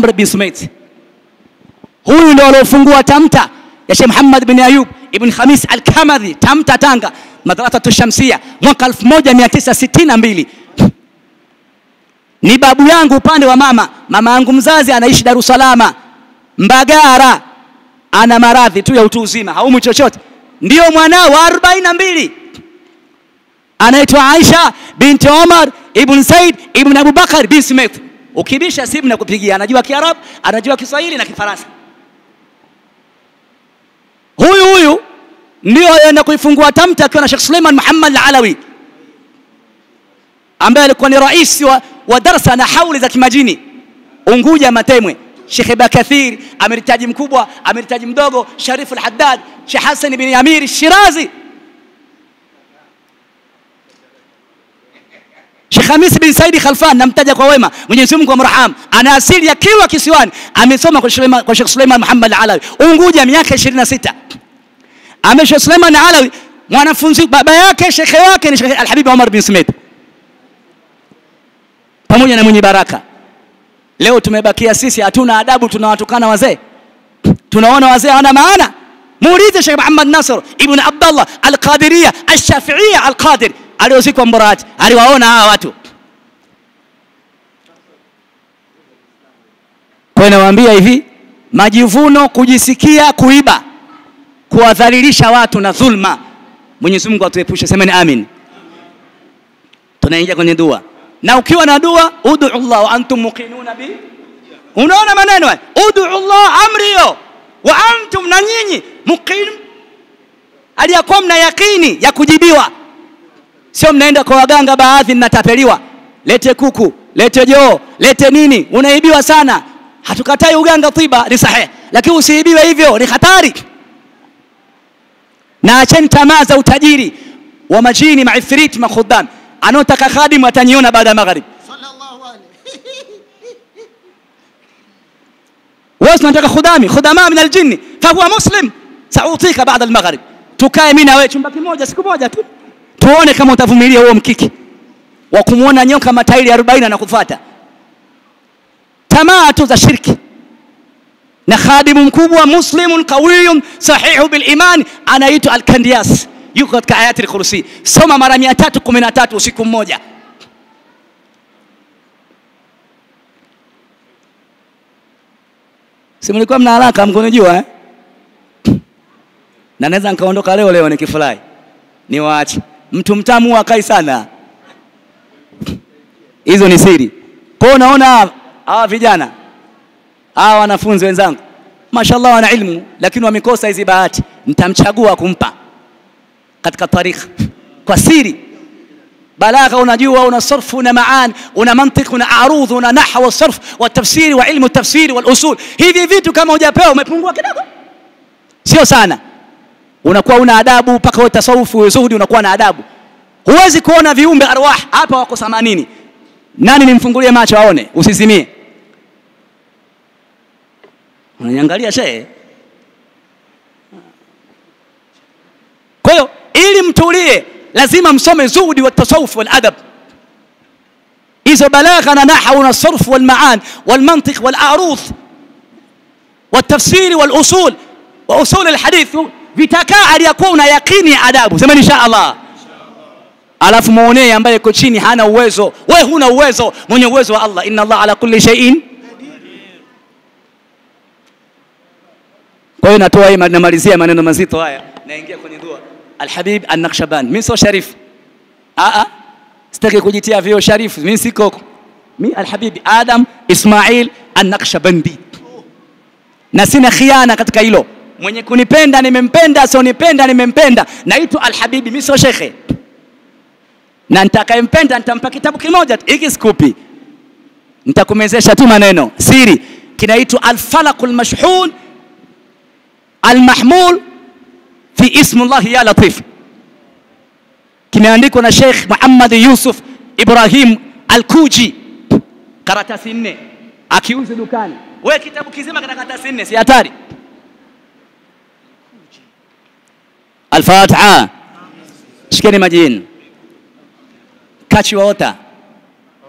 Amr bin Sumait. Huyu ndio alofungua tamta ya Sheikh Muhammad bin Ayub ibn Khamis al-Kamadhi, tamta Tanga, Madrasatu Shamsia, mwaka 1962. Ni babu yangu upande wa mama. Mama yangu mzazi anaishi Dar es Salaam Mbagara, ana maradhi tu ya utu uzima, haumu chochote. Ndio mwanao wa 42 anaitwa Aisha binti Omar ibn Said ibn Abu Bakar bin Smith. Ukibisha simu na kupigia, anajua Kiarabu, anajua Kiswahili na Kifaransa. Huyu ndio anaenda kuifungua tamta akiwa na Sheikh Suleiman Muhammad al-Alawi, ambaye alikuwa ni rais wa darasa na hauli za kimajini Unguja Matemwe. Sheikh Bakathir ameritaji mkubwa, ameritaji mdogo, Sharif al-Haddad, Sheikh Hassan ibn Amir al-Shirazi, Sheikh Khamis bin Said Khalfan, namtaja kwa wema, Mwenyezi Mungu amraham. Ana asili ya Kilwa Kisiwani, amesoma kwa Sheikh Suleiman Muhammad al-Alawi Unguja miaka 26. Sheikh Suleiman al-Alawi mwanafunzi, baba yake shekhe wake ni Sheikh Al-Habib Omar bin Smith, pamoja na mwenye baraka. Leo tumebakia sisi hatuna adabu, tunawatukana wazee. Tunaona wazee hawana maana. Muulize Sheikh Muhammad Nasr ibn Abdullah al-Qadiriyya al-Shafi'iyya al-Qadir, aliozikwa Mburati, aliwaona hawa watu. Kwa nawaambia hivi, majivuno, kujisikia, kuiba, kuwadhalilisha watu na dhulma, Mwenyezi Mungu atuepushe. Semeni amin. Tunaingia kwenye dua. Na ukiwa na dua, ud'u Allah wa antum muqinuna bi. Unaona maneno haya? Ud'u Allah, amriyo wa antum, na nyinyi muqin, aliyakuwa mna yakini ya kujibiwa. Sio mnaenda kwa waganga baadhi mnatapeliwa, lete kuku, lete joo, lete nini, unaibiwa sana. Hatukatai uganga, tiba ni sahihi, lakini usiibiwe hivyo, ni hatari. Na acheni tamaa za utajiri wa majini, maifrit, makhudam. Anotaka khadim ataniona baada ya magharib. Sallallahu alayhi. Wewe unataka khudama min aljinni, fa huwa muslim, sautika baada al-maghrib. Tukae mimi na wewe chumba kimoja siku moja tu, tuone kama utavumilia huo mkiki wa kumuona nyoka matairi 40 na kufuata. Tamaa tu za shirki. Na khadimu mkubwa muslimun qawiyun sahihu bil iman, anaitwa al-Kandiyas, yuko katika ayati al-Kursi. Soma mara 313 usiku mmoja. Si mlikuwa mna haraka mkonojua na naweza nikaondoka leo nikifurahi. Niwaache. Mtu mtamu akai sana. Hizo ni siri. Kwa unaona hawa vijana, hawa wanafunzi wenzangu, mashallah wana ilmu, lakini wamekosa hizi bahati. Nitamchagua kumpa katika tarikh kwa siri. Balagha unajua, una sarfu, una maan, una mantiq, una arudh, una nahw wa sarf wa tafsiri wa ilmu tafsiri wal usul. Hivi vitu kama hujapewa umepungua kidogo. Sio sana. Unakuwa una adabu mpaka wewe tasawufu zuhudi unakuwa na adabu. Huwezi kuona viumbe arwah hapa wako 80. Nani nimfungulie macho aone, usizimie. Unaniangalia shehe. Kwa hiyo ili mtulie lazima msome zuhudi wa tasawuf wal adab. Hizo balagha na nahwu na sarf wal maan wal mantiq wal arudh wa tafsiri wal usul wa usul al hadith, vitakaa aliyakuwa una yakini ya adabu. Sema insha Allah. Alafu muone ambaye yuko chini hana uwezo, wewe huna uwezo, mwenye uwezo wa Allah. Inna Allah ala kulli shay'in. Kwa hiyo natoa hii, namalizia maneno mazito haya, naingia kwenye dua. Al-Habib An-Naqshband, mimi sio Sharif. Sitaki kujitia vio Sharif, mimi siko. Mimi Al-Habib Adam Ismail An-Naqshbandi. Na sina khiana katika hilo. Mwenye kunipenda nimempenda, sio nipenda nimempenda. Naitwa Al-Habib, mimi sio shekhe. Na nitakayempenda nitampa kitabu kimoja hiki sikupi. Nitakumezesha tu maneno siri, kinaitwa Al-Falaqul Mashhun Al-Mahmul fi ismullah ya Latif. Kimeandikwa na Sheikh Muhammad Yusuf Ibrahim Al-Kuji, karatasi 4, akiuza dukani. Wewe kitabu kizima kana karatasi 4, si hatari? Al-Fatiha. Shikeni majini. Catch your water.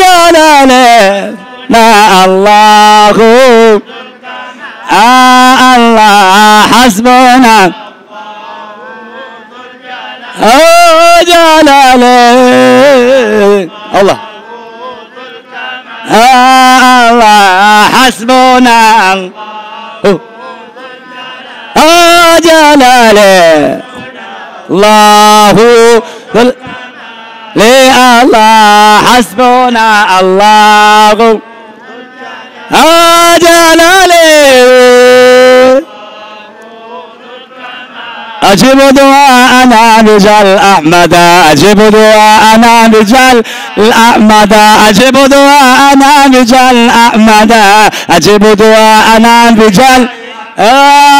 جلاله لا الله الله حسبنا جلاله الله الله حسبنا جلاله الله الله حسبنا الله جلاله أجب دعاءنا بجل أحمد أجب دعاءنا بجل أحمد أجب دعاءنا بجل أحمد أجب دعاءنا بجل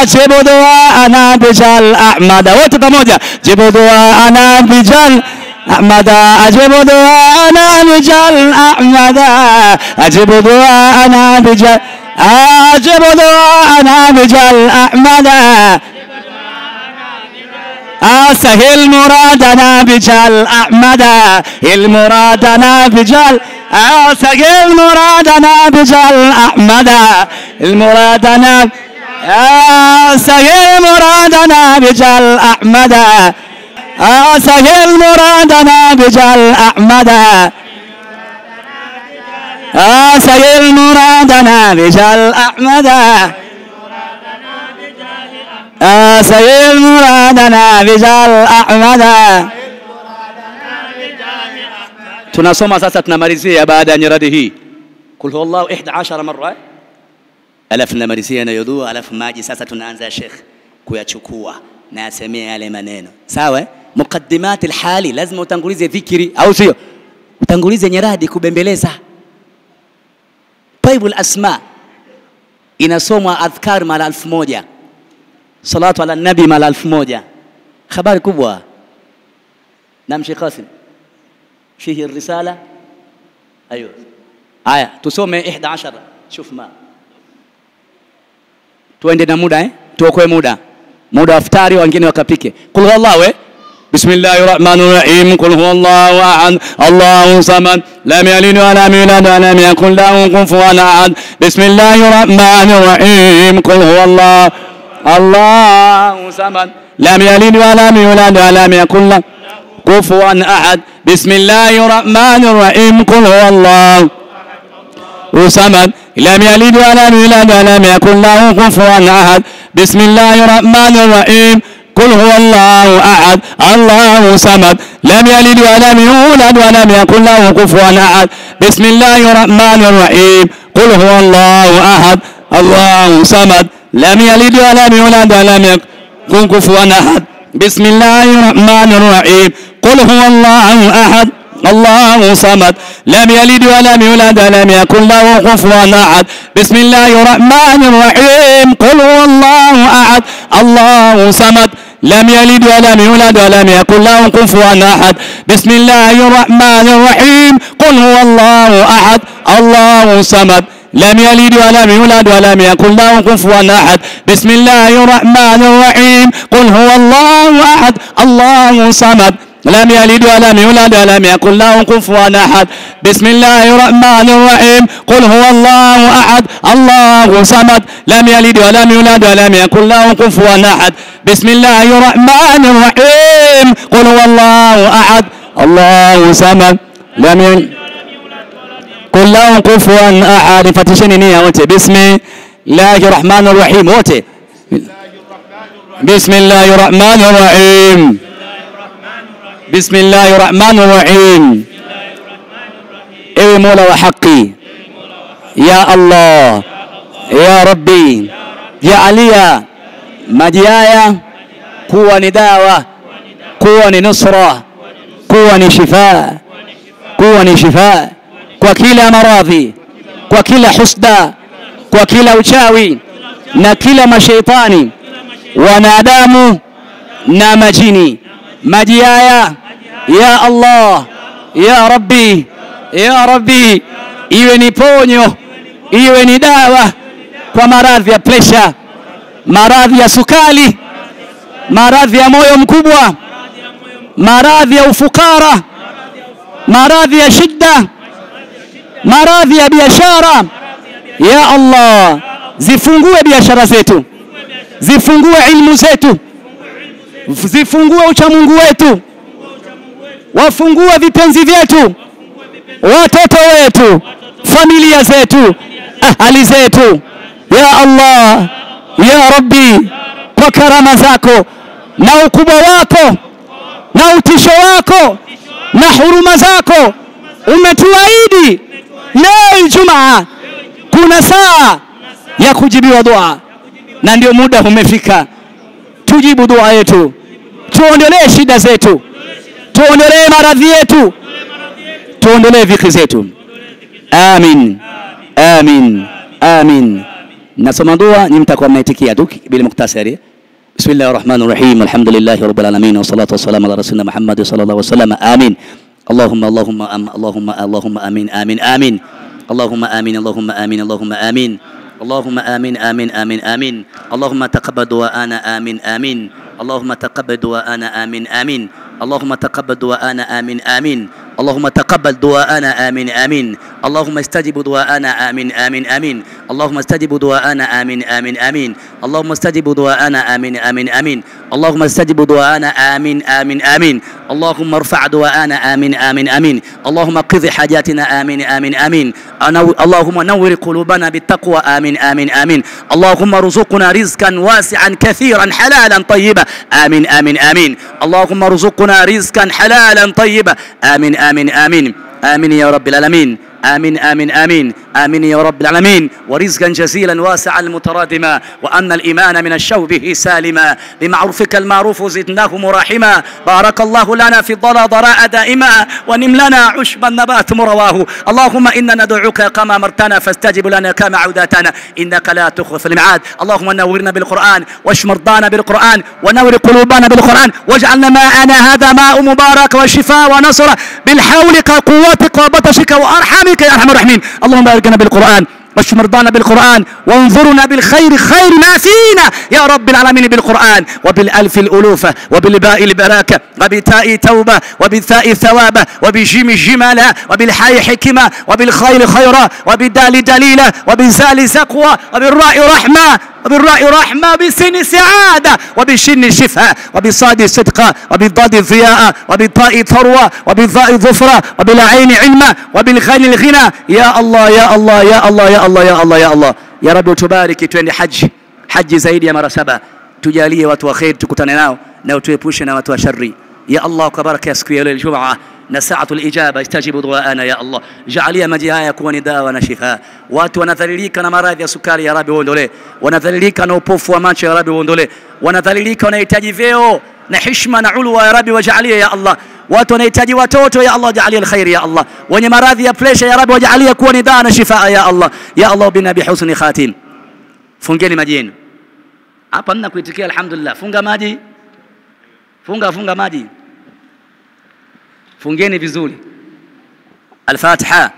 أجب دعاءنا بجل أحمد وتتموجة أجب دعاءنا بجل أحمد أجب دعاءنا بجل أحمد أجب دعاءنا بجل أجب دعاءنا بجل أحمد سهل مرادنا بجل أحمد المرادنا بجل سهل مرادنا بجل أحمد المرادنا سهل مرادنا بجل أحمد سهل مرادنا بجل أحمد سهل مرادنا بجل أحمد سهل مرادنا بجل أحمد. Tunasoma sasa, tunamalizia baada ya nyiradi hii kul huwallahu 11 mara, alafu tunamalizia na yudhu, alafu maji sasa tunaanza Sheikh kuyachukua na asemee yale maneno sawa. Muqaddimat alhali lazima utangulize dhikri, au sio? Utangulize nyiradi kubembeleza. Taibul asma inasomwa adhkar mara 1000, salatu ala nabi mara 1000. Habari kubwa. Naam Sheikh Qasim, fihi risala. Ayo aya tusome 11. Shuf ma tuende na muda tuokoe muda wa iftari, wengine wakapike. Kul huwallahu bismillahir rahmanir rahim. Kul huwallahu ahad Allahu samad lam yalid wa lam yulad wa lam yakul lahu kufuwan ahad. Bismillahir rahmanir rahim. Kul huwallahu Allahu samad lam yalid wa lam yulad wa lam yakul lahu kufuwan ahad. Bismillahir rahmanir rahim. Kul huwallahu samad lam yalid wa lam yulad wa lam yakul lahu kufuwan ahad. Bismillahir rahmanir rahim. قل هو الله أحد الله صمد لم يلد ولم يولد ولم يكن له كفوا أحد. بسم الله الرحمن الرحيم. قل هو الله أحد الله صمد لم يلد ولم يولد ولم يكن كفوا أحد. بسم الله الرحمن الرحيم. قل هو الله أحد الله صمد لم يلد ولم يولد ولم يكن له كفوا أحد. بسم الله الرحمن الرحيم. قل هو الله أحد الله صمد لم يلد ولم يولد ولم يكن له كفوا أحد. بسم الله الرحمن الرحيم. قل هو الله أحد الله صمد لم يلد ولم يولد ولم يكن له كفوا أحد. بسم الله الرحمن الرحيم. قل هو الله أحد الله صمد لم يلد ولم يولد ولم يكن له كفوا أحد. بسم الله الرحمن الرحيم. قل هو الله أحد الله صمد لم يلد ولم يولد ولم يكن له كفوا أحد. بسم الله الرحمن الرحيم. قل هو الله أحد الله صمد لم يلد كن له كفوا أحد. فتشني نية wote. بسم الله الرحمن الرحيم wote. بسم الله الرحمن الرحيم. بسم الله الرحمن الرحيم. اي مولا وحقي يا الله يا ربي جعليا مجيايا kuwa ni dawa, kuwa ni nusra, kuwa ni shifa, kuwa ni shifa kwa kila maradhi, kwa kila husda, kwa kila uchawi na kila mashaitani, wanadamu na majini. Maji haya ya Allah ya Rabbi ya Rabbi, iwe ni ponyo, iwe ni dawa kwa maradhi ya pressure, maradhi ya sukari, maradhi ya moyo mkubwa, maradhi ya ufukara, maradhi ya shida, maradhi ya biashara. Ya Allah, zifungue biashara zetu, zifungue ilmu zetu, zifungue uchamungu wetu, wafungue vipenzi vyetu, watoto wetu, familia zetu, ahali zetu. Ya Allah, ya Rabbi, kwa karama zako na ukubwa wako na utisho wako na huruma zako, umetuahidi leo Ijumaa kuna saa ya kujibiwa dua, na ndio muda umefika. Tujibu dua yetu, tuondolee shida zetu, tuondolee maradhi yetu, tuondolee dhiki zetu. Amin, amin, amin. Nasoma dua, ni mtakuwa mnaitikia tu bila muktasari. Bismillahirrahmanirrahim. Alhamdulillahi rabbil alamin wassalatu wassalamu ala rasulina Muhammad sallallahu alaihi wasallam. Amin. Allahumma amin, amin, amin. Allahumma amin, Allahumma amin, Allahumma amin. Allahumma amin, amin, amin, amin. Allahumma taqabbal du'ana, amin, amin. Allahumma taqabbal du'ana, amin, amin. Allahumma taqabbal du'ana, amin, amin. اللهم تقبل دعاءنا آمين آمين. اللهم استجب دعاءنا آمين آمين آمين. اللهم استجب دعاءنا آمين آمين آمين. اللهم استجب دعاءنا آمين آمين آمين. اللهم استجب دعاءنا آمين آمين آمين. اللهم ارفع دعاءنا آمين آمين آمين. اللهم قضي حاجاتنا آمين آمين آمين. اللهم نور قلوبنا بالتقوى آمين آمين آمين. اللهم ارزقنا رزقا واسعا كثيرا حلالا طيبا آمين آمين آمين. اللهم ارزقنا رزقا حلالا طيبا آمين آمين آمين. آمين يا رب العالمين. آمين آمين آمين. آمين يا رب العالمين. ورزقا جزيلا واسعا متراضما، وأن الإيمان من الشوب به سالما، بمعروفك المعروف زدناه مراحما. بارك الله لنا في الضلا ضراء دائما، ونم لنا عشب النبات مرواه. اللهم إنا ندعوك كما أمرتنا فاستجب لنا كما عودتنا، إنك لا تخلف الميعاد. اللهم نورنا بالقرآن، واشف مرضانا بالقرآن، ونور قلوبنا بالقرآن، واجعلنا معنا هذا ماء مبارك وشفاء ونصر بالحولك وقوتك وبطشك وأرحمك يا أرحم الراحمين. اللهم باركنا بالقرآن، واشف مرضانا بالقرآن، وانظرنا بالخير خير ما فينا يا رب العالمين بالقرآن. وبالألف الألوفة، وبالباء البركة، وبالتاء توبة، وبالثاء ثوابة، وبالجيم جمالة، وبالحاء حكمة، وبالخير خيرا، وبالدال دليلة، وبالزال زقوة، وبالراء رحمة، وبالراء رحمة، وبالسين سعادة، وبالشين شفاء، وبالصاد صدقة، وبالضاد ضياء، وبالطاء ثروة، وبالظاء ظفرة، وبالعين علمة، وبالغين الغنى. يا الله يا الله يا الله يا الله ya Allah ya Allah ya Rabbi, utubariki twende haji zaidi ya mara 7. Tujalie watu wa khair tukutane nao, na utuepushe na watu wa shari ya Allah. Kwa baraka ya siku ya leo Ijumaa na saatul ijaba, istajibu duaana ya Allah. Jaalia maji haya kuwa ni dawa na shifa. Watu wanadhalilika na maradhi ya sukari ya Rabbi uondolee, wanadhalilika na upofu wa macho ya Rabbi uondolee, wanadhalilika wanahitaji vyeo na heshima na ulwa ya Rabbi wajalie ya Allah. Watu wanahitaji watoto ya Allah, jalia alkhair ya Allah. Wenye maradhi ya pressure ya Rabbi wajalie kuwa ni dawa na shifa ya Allah. Ya Allah bina bi husni khatim. Fungeni maji yenu. Hapa nina kuitikia alhamdulillah. Funga maji. Funga maji. Fungeni vizuri. Al-Fatiha.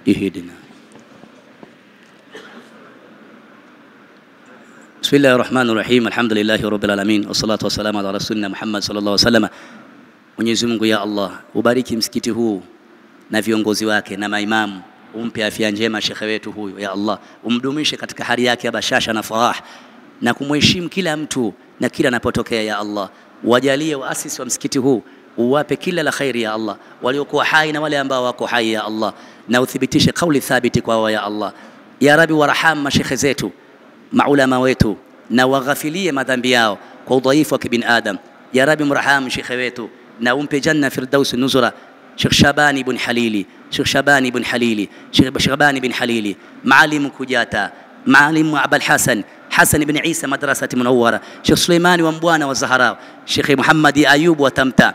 Ihdina. Bismillahirrahmanirrahim. Alhamdulillahi rabbil alamin, wassalatu wassalamu ala rasulina Muhammad sallallahu alaihi wasallam. Mwenyezi Mungu ya Allah, ubariki msikiti huu na viongozi wake na maimamu, umpe afya njema shekhe wetu huyu ya Allah, umdumishe katika hali yake ya bashasha na faraha, na kumheshimu kila mtu na kila anapotokea ya Allah. Wajalie waasisi wa msikiti huu, uwape kila la khairi ya Allah, waliokuwa hai na wale ambao wako hai ya Allah, na uthibitishe kauli thabiti kwao ya Allah. Ya Rabbi, waraham mashekhe zetu, maulama wetu, na waghafilie madhambi yao kwa udhaifu wa kibinadamu. Ya Rabbi, mrahamu shekhe wetu na umpe janna firdaus nuzura Sheikh Shabani ibn Halili, Sheikh Shabani ibn Halili, Sheikh Shabani ibn Halili, Maalim Kujata, Maalim Abul Hasan ibn Isa madrasati Munawwara, Sheikh Suleimani wa Mbwana wa Zahara, Sheikh Muhammad Ayub wa Tamta,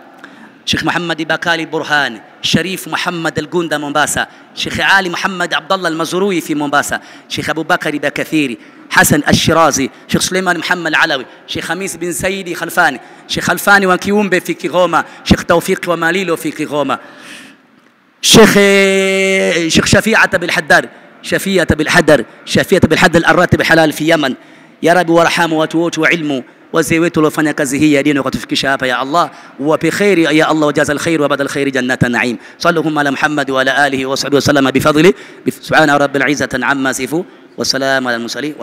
Sheikh Muhammad Bakali Burhan, Sharif Muhammad Al-Gunda Mombasa, Sheikh Ali Muhammad Abdullah Al-Mazrui fi Mombasa, Sheikh Abu Bakari Bakathiri, Hassan Al-Shirazi, Sheikh Suleiman Muhammad Alawi, Sheikh Hamis bin Saidi Khalfani, Sheikh Khalfani wa Kiumbe fi Kigoma, Sheikh Tawfiq wa Malilo fi Kigoma, Sheikh Shafi'at bil Haddar, Shafi'at bil Haddar, Shafi'at bil Haddar Al-Ratib Halal fi Yaman, Ya Rabbi warhamu watu wote wa ilmu, wazee wetu waliofanya kazi hii ya dini wakatufikisha hapa. Ya Allah wape khairi, ya Allah wajazal khair wa badal khair jannatan na'im. Sallallahu ala Muhammad wa ala alihi wa sahbihi wa sallama bifadli subhana rabbil izzati amma yasifun wa salamun ala al mursalin.